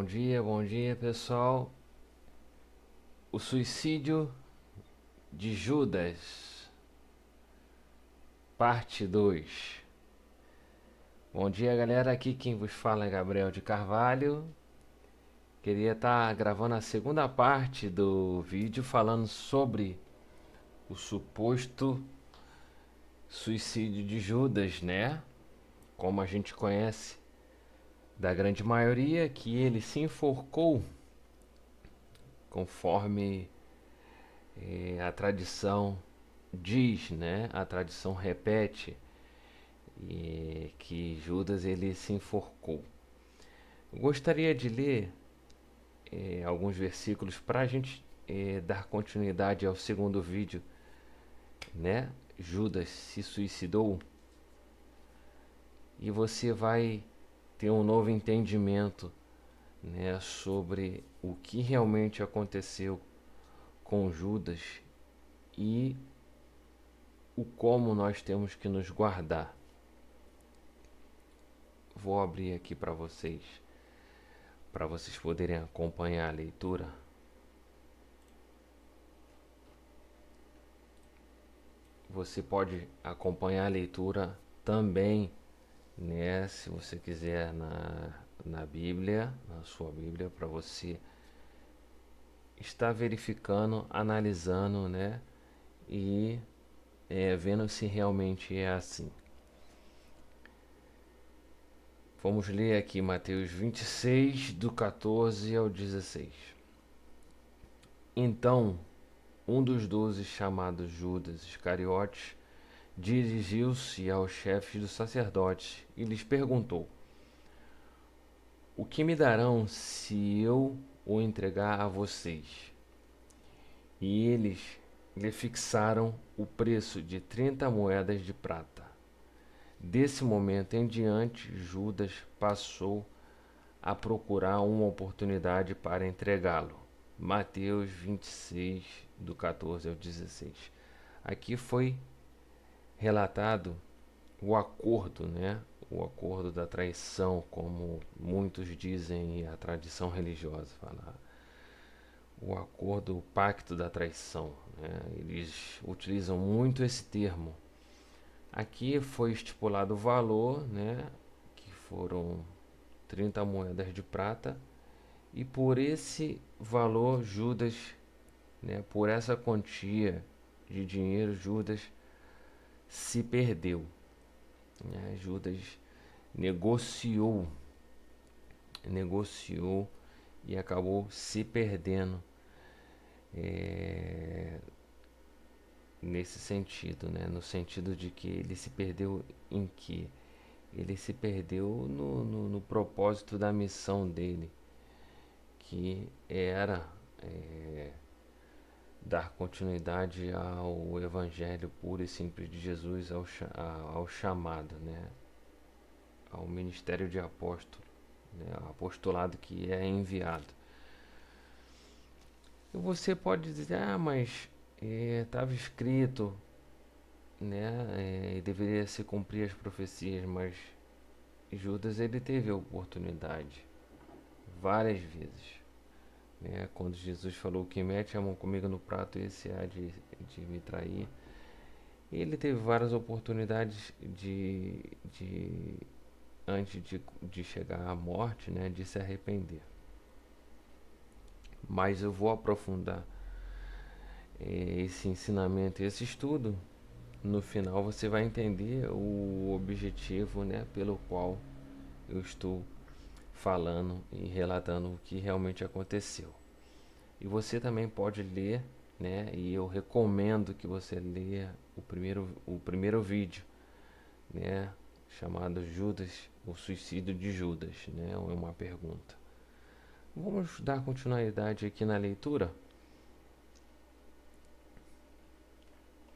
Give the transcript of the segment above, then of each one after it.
Bom dia pessoal. O suicídio de Judas, parte 2. Bom dia galera, aqui quem vos fala é Gabriel de Carvalho. Queria estar gravando a segunda parte do vídeo falando sobre o suposto suicídio de Judas, né? Como a gente conhece da grande maioria, que ele se enforcou conforme a tradição diz, né? A tradição repete que Judas ele se enforcou. Eu gostaria de ler alguns versículos para a gente dar continuidade ao segundo vídeo, né? Judas se suicidou e você vai ter um novo entendimento, né, sobre o que realmente aconteceu com Judas e o como nós temos que nos guardar. Vou abrir aqui para vocês poderem acompanhar a leitura. Você pode acompanhar a leitura também, né, se você quiser na Bíblia, na sua Bíblia, para você estar verificando, analisando, né, e vendo se realmente é assim. Vamos ler aqui Mateus 26, do 14 ao 16. Então, um dos 12, chamado Judas Iscariotes, dirigiu-se aos chefes dos sacerdotes e lhes perguntou: O que me darão se eu o entregar a vocês? E eles lhe fixaram o preço de 30 moedas de prata. Desse momento em diante, Judas passou a procurar uma oportunidade para entregá-lo. Mateus 26, do 14 ao 16. Aqui foi relatado o acordo, né? O acordo da traição, como muitos dizem e a tradição religiosa fala. O acordo, o pacto da traição, né? Eles utilizam muito esse termo. Aqui foi estipulado o valor, né? Que foram 30 moedas de prata. E por esse valor, Judas, né? Por essa quantia de dinheiro, Judas se perdeu, né? Judas negociou e acabou se perdendo nesse sentido, né? No sentido de que ele se perdeu em que? Ele se perdeu no propósito da missão dele, que era dar continuidade ao evangelho puro e simples de Jesus, ao chamado, né? Ao ministério de apóstolo, né? Ao apostolado que é enviado. E você pode dizer, mas estava escrito, né? Deveria se cumprir as profecias, mas Judas ele teve a oportunidade várias vezes, né? Quando Jesus falou: quem mete a mão comigo no prato, esse há de me trair. Ele teve várias oportunidades antes de chegar à morte, né, de se arrepender. Mas eu vou aprofundar esse ensinamento, esse estudo. No final você vai entender o objetivo, né, pelo qual eu estou falando e relatando o que realmente aconteceu. E você também pode ler, né, e eu recomendo que você leia o primeiro vídeo, né, chamado Judas, o suicídio de Judas, né, é uma pergunta. Vamos dar continuidade aqui na leitura.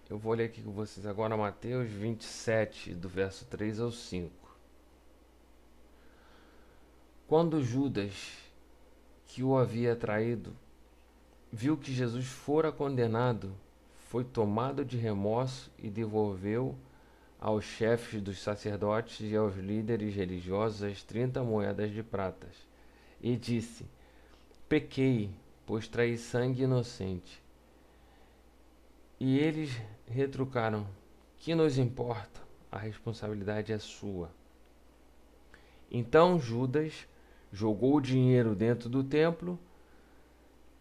Eu vou ler aqui com vocês agora Mateus 27, do verso 3 ao 5. Quando Judas, que o havia traído, viu que Jesus fora condenado, foi tomado de remorso e devolveu aos chefes dos sacerdotes e aos líderes religiosos as 30 moedas de prata e disse: Pequei, pois traí sangue inocente. E eles retrucaram: Que nos importa? A responsabilidade é sua. Então Judas jogou o dinheiro dentro do templo,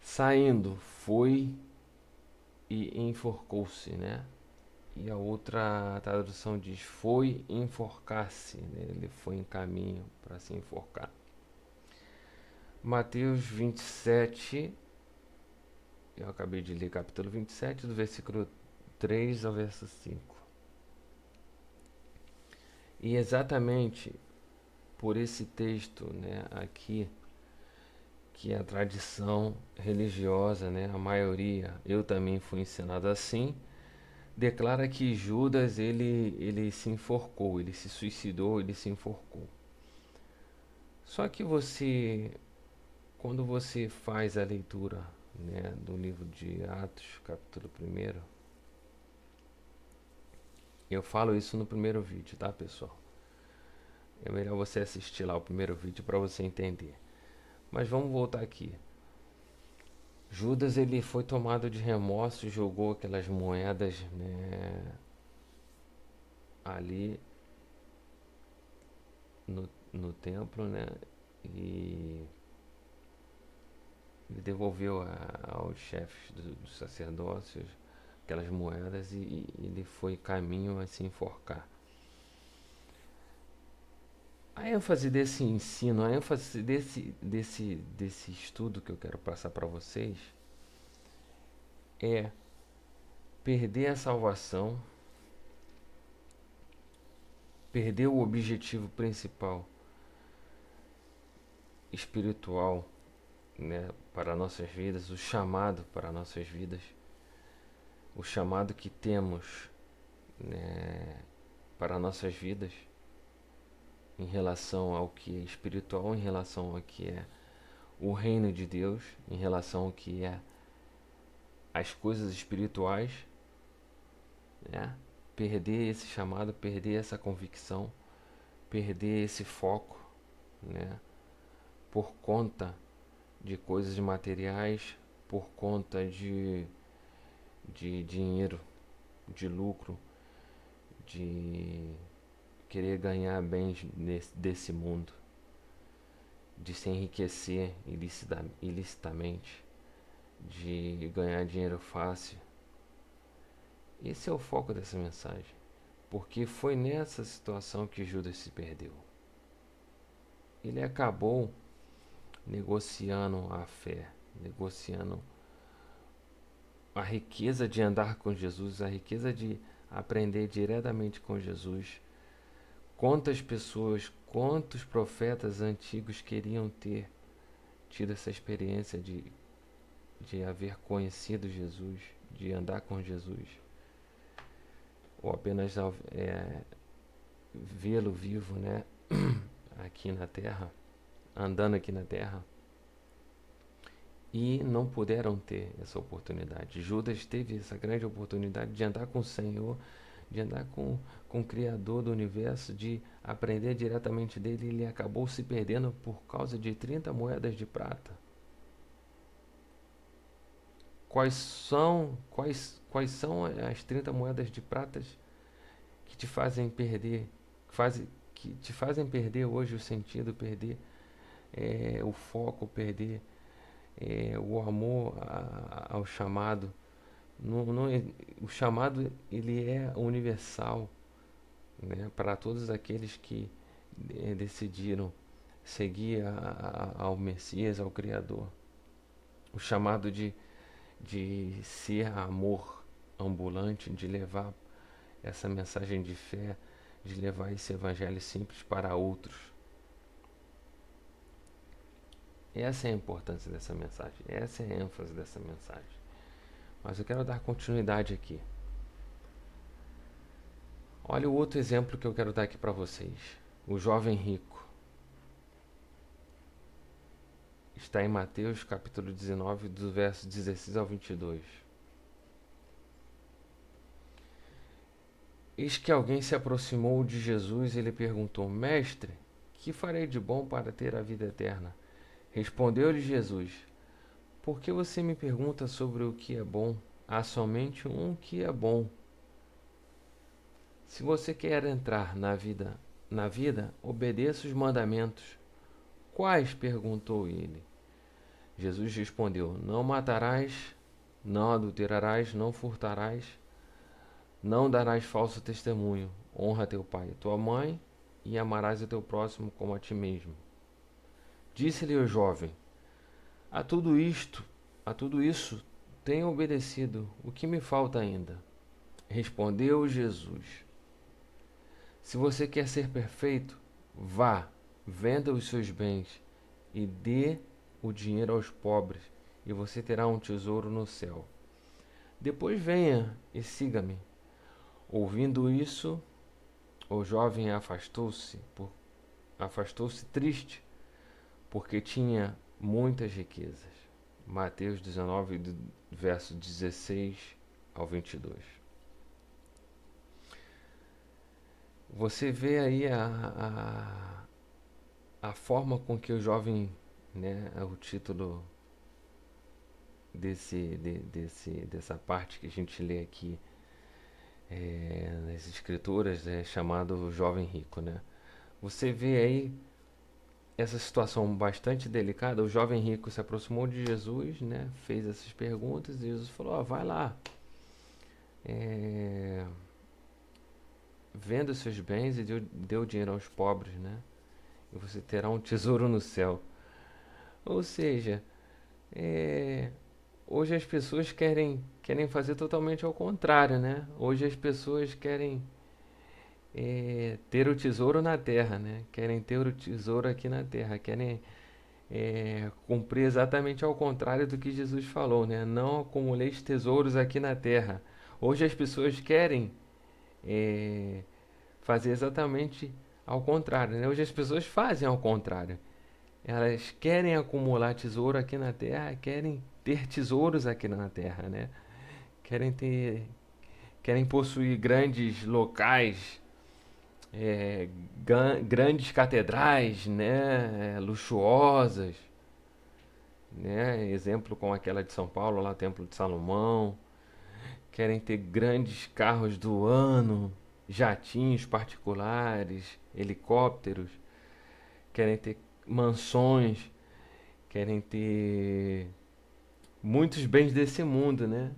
saindo, foi e enforcou-se, né? E a outra tradução diz: foi enforcar-se, né? Ele foi em caminho para se enforcar. Mateus 27, eu acabei de ler capítulo 27, do versículo 3 ao verso 5. E exatamente por esse texto, né, aqui, que a tradição religiosa, né, a maioria, eu também fui ensinado assim, declara que Judas ele se enforcou, ele se suicidou, ele se enforcou. Só que quando você faz a leitura, né, do livro de Atos, capítulo 1, eu falo isso no primeiro vídeo, tá, pessoal? É melhor você assistir lá o primeiro vídeo para você entender. Mas vamos voltar aqui. Judas ele foi tomado de remorso e jogou aquelas moedas, né, ali no templo, né? E ele devolveu aos chefes dos sacerdócios aquelas moedas e ele foi caminho a se enforcar. A ênfase desse ensino, a ênfase desse estudo que eu quero passar para vocês é perder a salvação, perder o objetivo principal espiritual, né, para nossas vidas, o chamado para nossas vidas, o chamado que temos, né, para nossas vidas em relação ao que é espiritual, em relação ao que é o reino de Deus, em relação ao que é as coisas espirituais, né? Perder esse chamado, perder essa convicção, perder esse foco, né? Por conta de coisas materiais, por conta de dinheiro, de lucro, de querer ganhar bens desse mundo, de se enriquecer ilicitamente, de ganhar dinheiro fácil. Esse é o foco dessa mensagem, porque foi nessa situação que Judas se perdeu. Ele acabou negociando a fé, negociando a riqueza de andar com Jesus, a riqueza de aprender diretamente com Jesus. Quantas pessoas, quantos profetas antigos queriam ter tido essa experiência de haver conhecido Jesus, de andar com Jesus, ou apenas vê-lo vivo, né, aqui na Terra, andando aqui na Terra, e não puderam ter essa oportunidade. Judas teve essa grande oportunidade de andar com o Senhor, de andar com o Criador do Universo, de aprender diretamente dele, e ele acabou se perdendo por causa de 30 moedas de prata. Quais são as 30 moedas de prata que te fazem perder, que te fazem perder hoje o sentido, perder o foco, perder o amor ao chamado? O chamado ele é universal, né, para todos aqueles que decidiram seguir ao Messias, ao Criador. O chamado de ser amor ambulante, de levar essa mensagem de fé, de levar esse evangelho simples para outros. Essa é a importância dessa mensagem, essa é a ênfase dessa mensagem. Mas eu quero dar continuidade aqui. Olha o outro exemplo que eu quero dar aqui para vocês. O jovem rico. Está em Mateus capítulo 19, do verso 16 ao 22. Eis que alguém se aproximou de Jesus e lhe perguntou: Mestre, que farei de bom para ter a vida eterna? Respondeu-lhe Jesus: Por que você me pergunta sobre o que é bom? Há somente um que é bom. Se você quer entrar na vida, obedeça os mandamentos. Quais? Perguntou ele. Jesus respondeu: Não matarás, não adulterarás, não furtarás, não darás falso testemunho. Honra teu pai e tua mãe, e amarás o teu próximo como a ti mesmo. Disse-lhe o jovem: A tudo isto, a tudo isso tenho obedecido. O que me falta ainda? Respondeu Jesus: Se você quer ser perfeito, vá, venda os seus bens e dê o dinheiro aos pobres, e você terá um tesouro no céu. Depois venha e siga-me. Ouvindo isso, o jovem afastou-se triste, porque tinha muitas riquezas. Mateus 19, do verso 16 ao 22. Você vê aí a forma com que o jovem, né, o título dessa parte que a gente lê aqui nas escrituras é chamado Jovem Rico, né? Você vê aí essa situação bastante delicada. O jovem rico se aproximou de Jesus, né? Fez essas perguntas e Jesus falou: vai lá, é, venda os seus bens e dê o dinheiro aos pobres, né? E você terá um tesouro no céu. Ou seja, é, hoje as pessoas querem fazer totalmente ao contrário, né? Hoje as pessoas querem ter o tesouro na terra, né? Querem ter o tesouro aqui na terra, querem cumprir exatamente ao contrário do que Jesus falou, né? Não acumuleis tesouros aqui na terra. Hoje as pessoas querem é, fazer exatamente ao contrário, né? Hoje as pessoas fazem ao contrário. Elas querem acumular tesouro aqui na terra, querem ter tesouros aqui na terra, né? Querem ter, querem possuir grandes locais, é, grandes catedrais, né? Luxuosas, né? Exemplo como aquela de São Paulo, lá, Templo de Salomão. Querem ter grandes carros do ano, jatinhos particulares, helicópteros. Querem ter mansões, querem ter muitos bens desse mundo, né?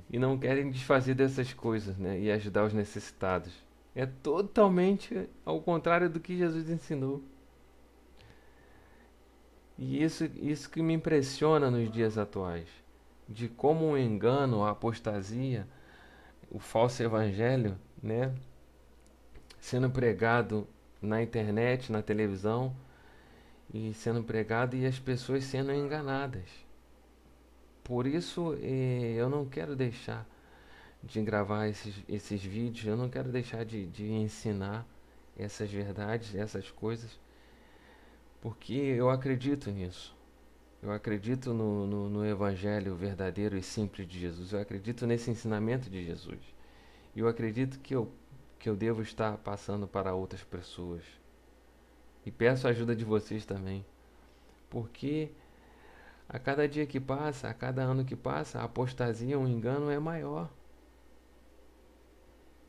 E não querem desfazer dessas coisas, né? E ajudar os necessitados. É totalmente ao contrário do que Jesus ensinou. E isso que me impressiona nos dias atuais, de como o engano, a apostasia, o falso evangelho, né, sendo pregado na internet, na televisão, e sendo pregado e as pessoas sendo enganadas. Por isso, eu não quero deixar de gravar esses vídeos, eu não quero deixar de ensinar essas verdades, essas coisas, porque eu acredito nisso. Eu acredito no Evangelho verdadeiro e simples de Jesus. Eu acredito nesse ensinamento de Jesus. E eu acredito que eu devo estar passando para outras pessoas. E peço a ajuda de vocês também. Porque a cada dia que passa, a cada ano que passa, a apostasia, o engano é maior.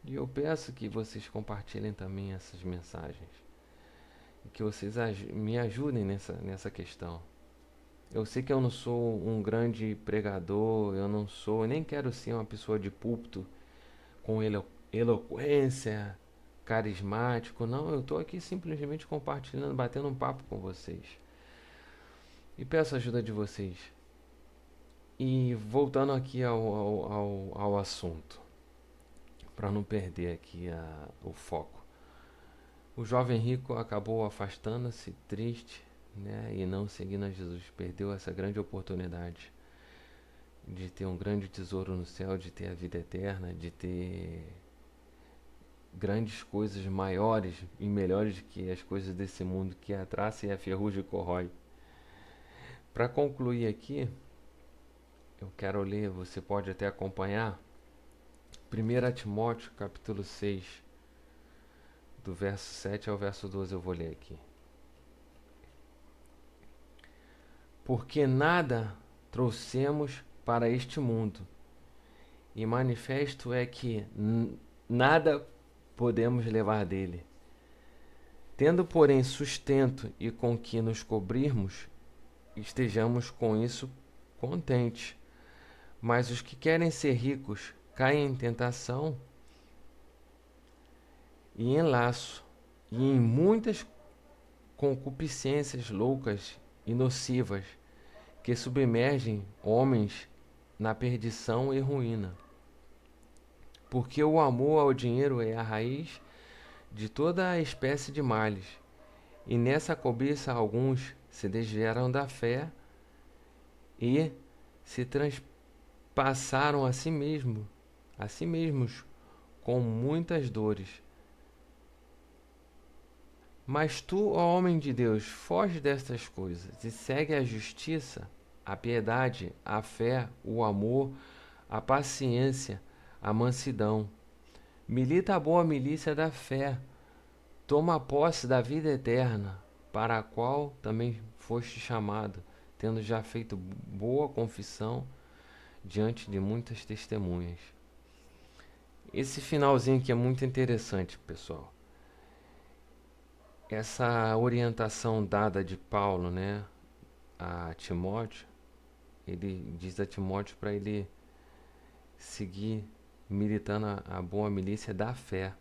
E eu peço que vocês compartilhem também essas mensagens. E que vocês me ajudem nessa questão. Eu sei que eu não sou um grande pregador, eu não sou, nem quero ser uma pessoa de púlpito com eloquência, carismático. Não, eu estou aqui simplesmente compartilhando, batendo um papo com vocês. E peço a ajuda de vocês. E voltando aqui ao assunto, para não perder aqui o foco. O jovem rico acabou afastando-se, triste, né, e não seguindo a Jesus. Perdeu essa grande oportunidade de ter um grande tesouro no céu, de ter a vida eterna, de ter grandes coisas maiores e melhores que as coisas desse mundo, que a traça e a ferrugem corrói. Para concluir aqui, eu quero ler, você pode até acompanhar, 1 Timóteo capítulo 6, do verso 7 ao verso 12, eu vou ler aqui. porque nada trouxemos para este mundo, e manifesto é que nada podemos levar dele. Tendo, porém, sustento e com que nos cobrirmos, estejamos com isso contentes. Mas os que querem ser ricos caem em tentação e em laço, e em muitas concupiscências loucas e nocivas, que submergem homens na perdição e ruína. Porque o amor ao dinheiro é a raiz de toda a espécie de males, e nessa cobiça alguns se desviaram da fé e se transpassaram a si mesmos com muitas dores. Mas tu, ó homem de Deus, foge destas coisas e segue a justiça, a piedade, a fé, o amor, a paciência, a mansidão. Milita a boa milícia da fé, toma posse da vida eterna, para a qual também foste chamado, tendo já feito boa confissão diante de muitas testemunhas. Esse finalzinho aqui é muito interessante, pessoal. Essa orientação dada de Paulo, né, a Timóteo, ele diz a Timóteo para ele seguir militando a boa milícia da fé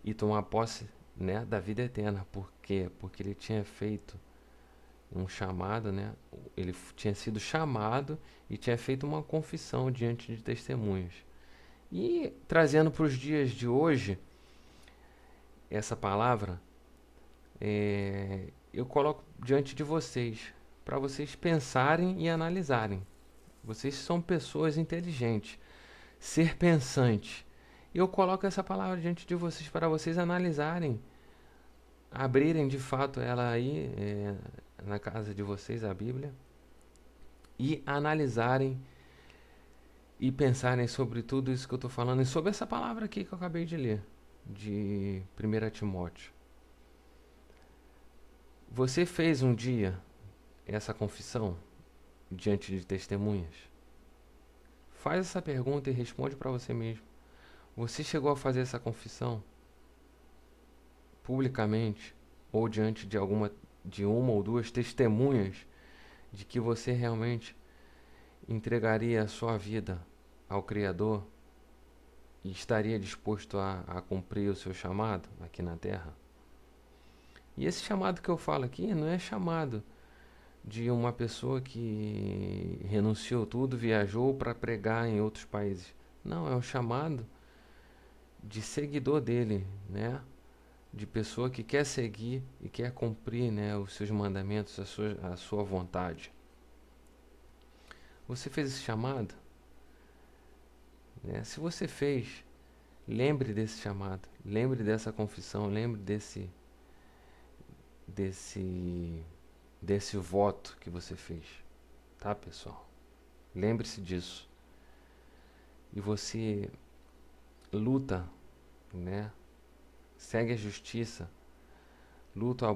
e tomar posse, né, da vida eterna. Por quê? Porque ele tinha feito um chamado, né? Ele tinha sido chamado e tinha feito uma confissão diante de testemunhas. E trazendo para os dias de hoje essa palavra, eu coloco diante de vocês para vocês pensarem e analisarem. Vocês são pessoas inteligentes, ser pensante. Eu coloco essa palavra diante de vocês para vocês analisarem, abrirem de fato ela aí na casa de vocês, a Bíblia, e analisarem e pensarem sobre tudo isso que eu estou falando e sobre essa palavra aqui que eu acabei de ler, de 1 Timóteo. Você fez um dia essa confissão diante de testemunhas? Faz essa pergunta e responde para você mesmo. Você chegou a fazer essa confissão publicamente ou diante de uma ou duas testemunhas de que você realmente entregaria a sua vida ao Criador e estaria disposto a cumprir o seu chamado aqui na Terra? E esse chamado que eu falo aqui não é chamado de uma pessoa que renunciou tudo, viajou para pregar em outros países. Não, é um chamado de seguidor dele, né? De pessoa que quer seguir e quer cumprir, né, os seus mandamentos, a sua vontade. Você fez esse chamado? Né? Se você fez, lembre desse chamado, lembre dessa confissão, lembre desse voto que você fez, tá, pessoal? Lembre-se disso. E você luta, né? Segue a justiça, luta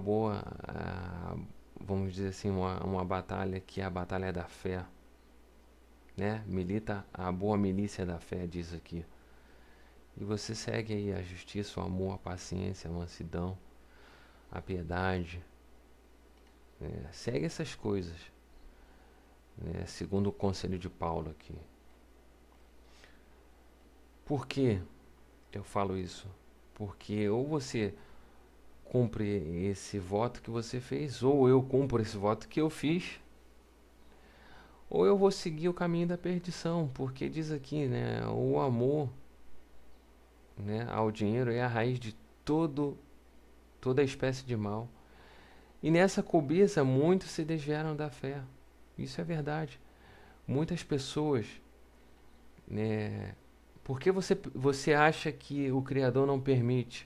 vamos dizer assim, uma batalha que é a batalha da fé, né? Milita a boa milícia da fé, diz aqui. E você segue aí a justiça, o amor, a paciência, a mansidão, a piedade, né? Segue essas coisas, né? Segundo o conselho de Paulo aqui. Por que eu falo isso? Porque ou você cumpre esse voto que você fez, ou eu cumpro esse voto que eu fiz, ou eu vou seguir o caminho da perdição, porque diz aqui, né, o amor, né, ao dinheiro é a raiz de toda espécie de mal. E nessa cobiça muitos se desviaram da fé. Isso é verdade. Muitas pessoas, né, porque você acha que o Criador não permite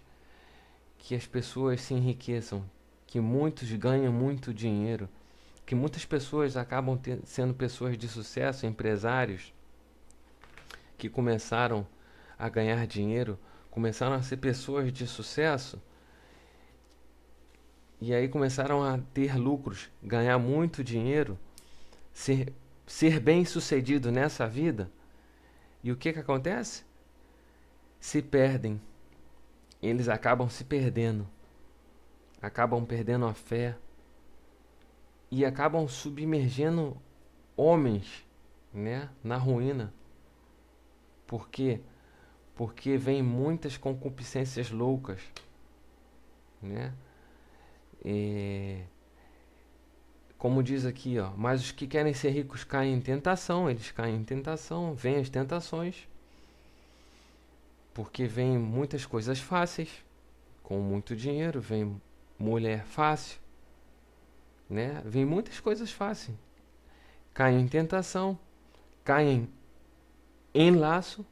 que as pessoas se enriqueçam, que muitos ganham muito dinheiro, que muitas pessoas acabam sendo pessoas de sucesso, empresários que começaram a ganhar dinheiro, começaram a ser pessoas de sucesso e aí começaram a ter lucros, ganhar muito dinheiro, ser, ser bem-sucedido nessa vida. E o que que acontece? Se perdem. Eles acabam perdendo a fé e acabam submergendo homens, né, na ruína. Por quê? Porque vem muitas concupiscências loucas, né? É, como diz aqui, ó, mas os que querem ser ricos caem em tentação, eles caem em tentação, vêm as tentações, porque vem muitas coisas fáceis, com muito dinheiro, vem mulher fácil, né? Vem muitas coisas fáceis. Caem em tentação, caem em laço,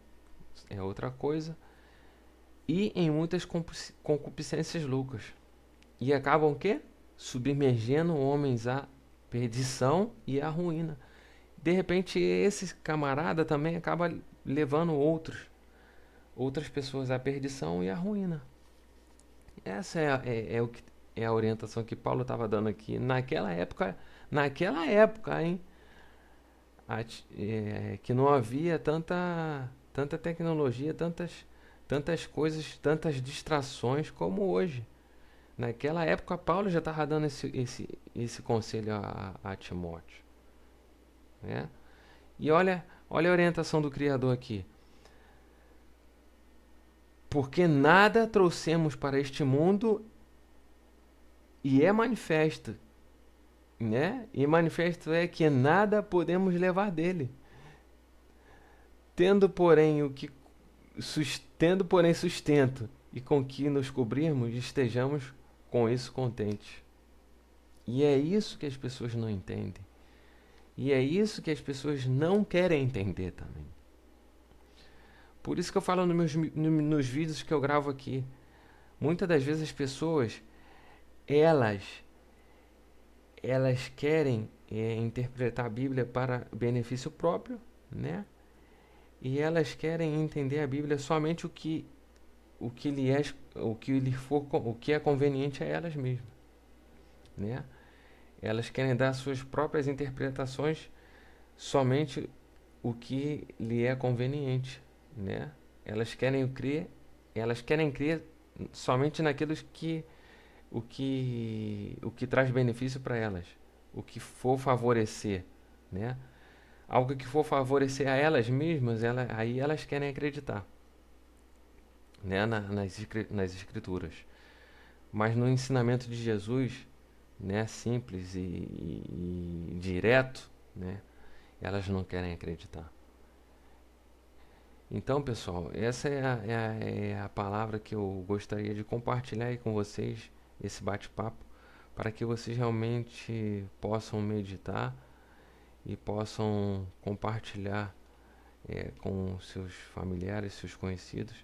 é outra coisa, e em muitas concupiscências loucas. E acabam o quê? Submergendo homens à perdição e à ruína. De repente, esse camarada também acaba levando outras pessoas à perdição e à ruína. Essa é o que, é a orientação que Paulo estava dando aqui naquela época, hein? Que não havia tanta tecnologia, tantas coisas, tantas distrações como hoje. Naquela época, Paulo já estava dando esse conselho a Timóteo, né? E olha a orientação do Criador aqui. Porque nada trouxemos para este mundo e é manifesto, né? E manifesto é que nada podemos levar dele. Tendo, porém, tendo, porém, sustento e com que nos cobrirmos, estejamos com isso contentes. E é isso que as pessoas não entendem. E é isso que as pessoas não querem entender também. Por isso que eu falo nos vídeos que eu gravo aqui. Muitas das vezes as pessoas, elas, elas querem interpretar a Bíblia para benefício próprio, né? E elas querem entender a Bíblia somente o que lhe é, o que é conveniente a elas mesmas, né? Elas querem dar suas próprias interpretações somente o que lhe é conveniente, né? Elas querem crer somente naquilo o que traz benefício para elas, o que for favorecer, né? Algo que for favorecer a elas mesmas, aí elas querem acreditar, né? Nas escrituras. Mas no ensinamento de Jesus, né, simples e direto, né, elas não querem acreditar. Então, pessoal, essa é a palavra que eu gostaria de compartilhar aí com vocês, esse bate-papo, para que vocês realmente possam meditar e possam compartilhar com seus familiares, seus conhecidos,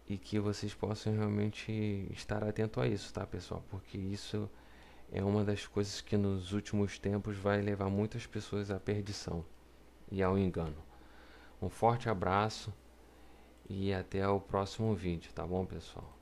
e que vocês possam realmente estar atento a isso, tá, pessoal? Porque isso é uma das coisas que nos últimos tempos vai levar muitas pessoas à perdição e ao engano. Um forte abraço e até o próximo vídeo, tá bom, pessoal?